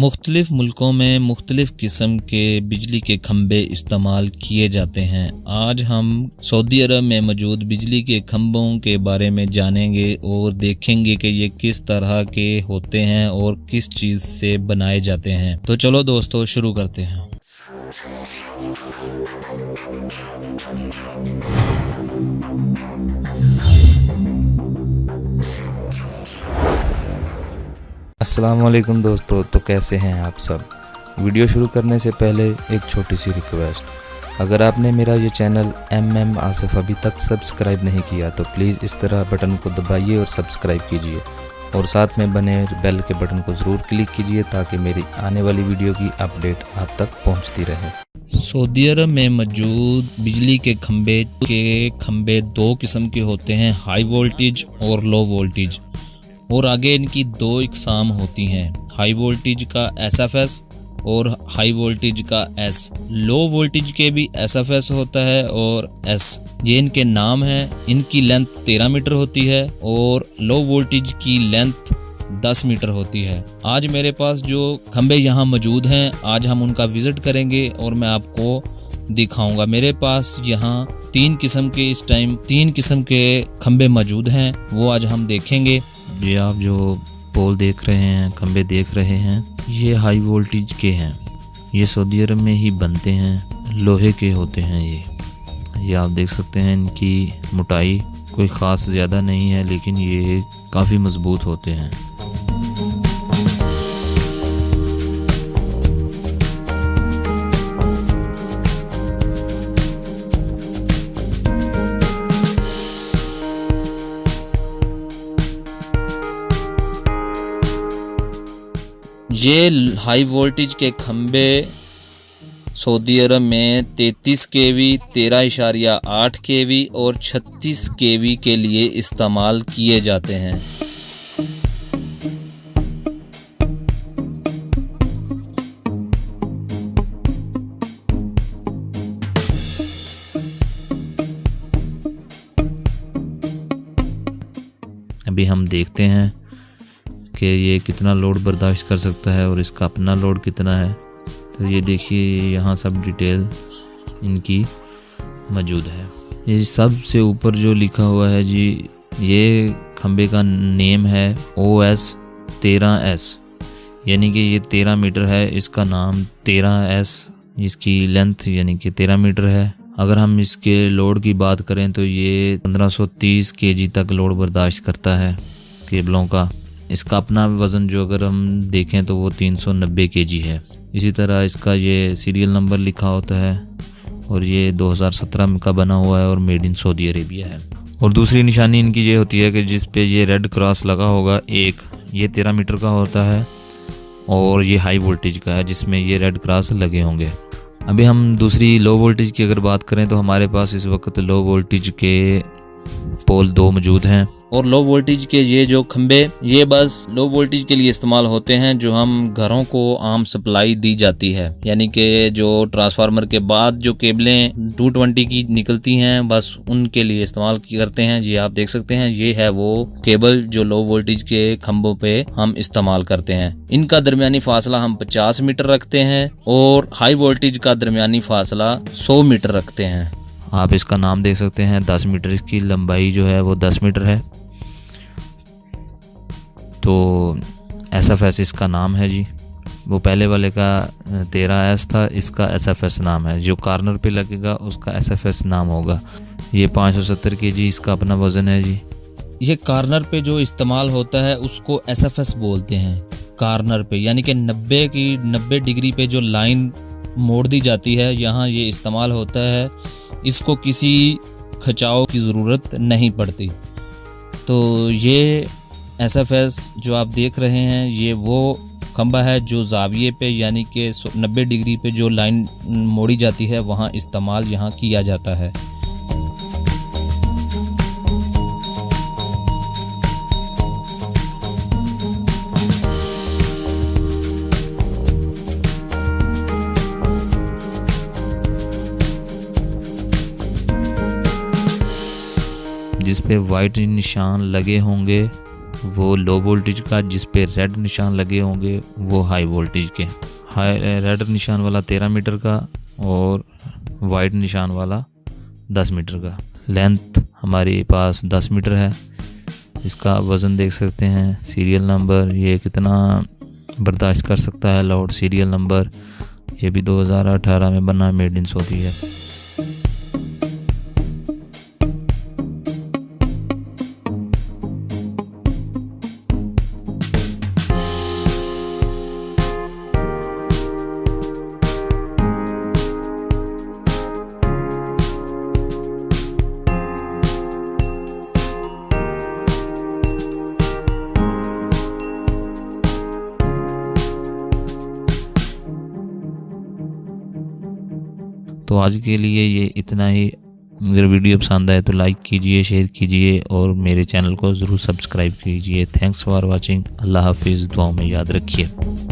मुख्तलिफ मुल्कों में मुख्तलिफ किस्म के बिजली के खंबे इस्तेमाल किए जाते हैं। आज हम सऊदी अरब में मौजूद बिजली के खंभों के बारे में जानेंगे और देखेंगे कि ये किस तरह के होते हैं और किस चीज़ से बनाए जाते हैं। तो चलो दोस्तों शुरू करते हैं। अस्सलाम वालेकुम दोस्तों, तो कैसे हैं आप सब। वीडियो शुरू करने से पहले एक छोटी सी रिक्वेस्ट, अगर आपने मेरा ये चैनल MM आसिफ अभी तक सब्सक्राइब नहीं किया तो प्लीज़ इस तरह बटन को दबाइए और सब्सक्राइब कीजिए और साथ में बने बेल के बटन को ज़रूर क्लिक कीजिए ताकि मेरी आने वाली वीडियो की अपडेट आप तक पहुंचती रहे। सऊदी अरब में मौजूद बिजली के खंबे दो किस्म के होते हैं, हाई वोल्टेज और लो वोल्टेज, और आगे इनकी दो इकसाम होती हैं, हाई वोल्टेज का SFS और हाई वोल्टेज का S। लो वोल्टेज के भी SFS होता है और S, ये इनके नाम हैं। इनकी लेंथ 13 मीटर होती है और लो वोल्टेज की लेंथ 10 मीटर होती है। आज मेरे पास जो खंबे यहाँ मौजूद हैं, आज हम उनका विजिट करेंगे और मैं आपको दिखाऊंगा। मेरे पास यहाँ तीन किस्म के खंबे मौजूद हैं, वो आज हम देखेंगे। ये आप जो पोल देख रहे हैं, खंबे देख रहे हैं, ये हाई वोल्टेज के हैं। ये सऊदी अरब में ही बनते हैं, लोहे के होते हैं। ये आप देख सकते हैं, इनकी मोटाई कोई ख़ास ज़्यादा नहीं है, लेकिन ये काफ़ी मजबूत होते हैं। ये हाई वोल्टेज के खंबे सऊदी अरब में 33 kV, 13.8 kV और 36 kV के लिए इस्तेमाल किए जाते हैं। अभी हम देखते हैं कि ये कितना लोड बर्दाश्त कर सकता है और इसका अपना लोड कितना है। तो ये देखिए, यहाँ सब डिटेल इनकी मौजूद है। ये सबसे ऊपर जो लिखा हुआ है जी, ये खंबे का नेम है OS13S, यानी कि ये 13 मीटर है। इसका नाम 13S, इसकी लेंथ यानी कि 13 मीटर है। अगर हम इसके लोड की बात करें तो ये 1530 kg तक लोड बर्दाश्त करता है केबलों का। इसका अपना वज़न जो अगर हम देखें तो वो 390 kg है। इसी तरह इसका ये सीरियल नंबर लिखा होता है और ये 2017 का बना हुआ है और मेड इन सऊदी अरेबिया है। और दूसरी निशानी इनकी ये होती है कि जिस पे ये रेड क्रॉस लगा होगा, एक ये 13 मीटर का होता है और ये हाई वोल्टेज का है जिसमें ये रेड क्रॉस लगे होंगे। अभी हम दूसरी लो वोल्टेज की अगर बात करें तो हमारे पास इस वक्त लो वोल्टेज के पोल दो मौजूद हैं। और लो वोल्टेज के ये जो खंबे, ये बस लो वोल्टेज के लिए इस्तेमाल होते हैं, जो हम घरों को आम सप्लाई दी जाती है, यानी कि जो ट्रांसफार्मर के बाद जो केबलें 220 की निकलती हैं, बस उनके लिए इस्तेमाल करते हैं। ये आप देख सकते हैं, ये है वो केबल जो लो वोल्टेज के खंभों पे हम इस्तेमाल करते हैं। इनका दरमियानी फासला हम 50 मीटर रखते हैं और हाई वोल्टेज का दरमियानी फासला 100 मीटर रखते हैं। आप इसका नाम देख सकते हैं, 10 मीटर इसकी लंबाई जो है वो 10 मीटर है। तो SFS इसका नाम है जी। वो पहले वाले का 13S था, इसका SFS नाम है। जो कॉर्नर पे लगेगा उसका SFS नाम होगा। ये 570 kg इसका अपना वज़न है जी। ये कॉर्नर पे जो इस्तेमाल होता है उसको SFS बोलते हैं। कॉर्नर पे यानी कि 90 डिग्री पे जो लाइन मोड़ दी जाती है, यहाँ ये इस्तेमाल होता है। इसको किसी खिंचाव की ज़रूरत नहीं पड़ती। तो ये SFS जो आप देख रहे हैं, ये वो खंबा है जो जाविये पे यानी कि 90 डिग्री पे जो लाइन मोड़ी जाती है वहाँ इस्तेमाल यहाँ किया जाता है। जिस पे वाइट निशान लगे होंगे वो लो वोल्टेज का जिस पे रेड निशान लगे होंगे वो हाई वोल्टेज के। रेड निशान वाला 13 मीटर का और वाइट निशान वाला 10 मीटर का। लेंथ हमारे पास 10 मीटर है। इसका वज़न देख सकते हैं, सीरियल नंबर, ये कितना बर्दाश्त कर सकता है लोड, सीरियल नंबर, ये भी 2018 में बना, मेड इन सऊदी है। तो आज के लिए ये इतना ही। अगर वीडियो पसंद आए तो लाइक कीजिए, शेयर कीजिए और मेरे चैनल को ज़रूर सब्सक्राइब कीजिए। Thanks for watching. अल्लाह हाफिज़। दुआओं में याद रखिए।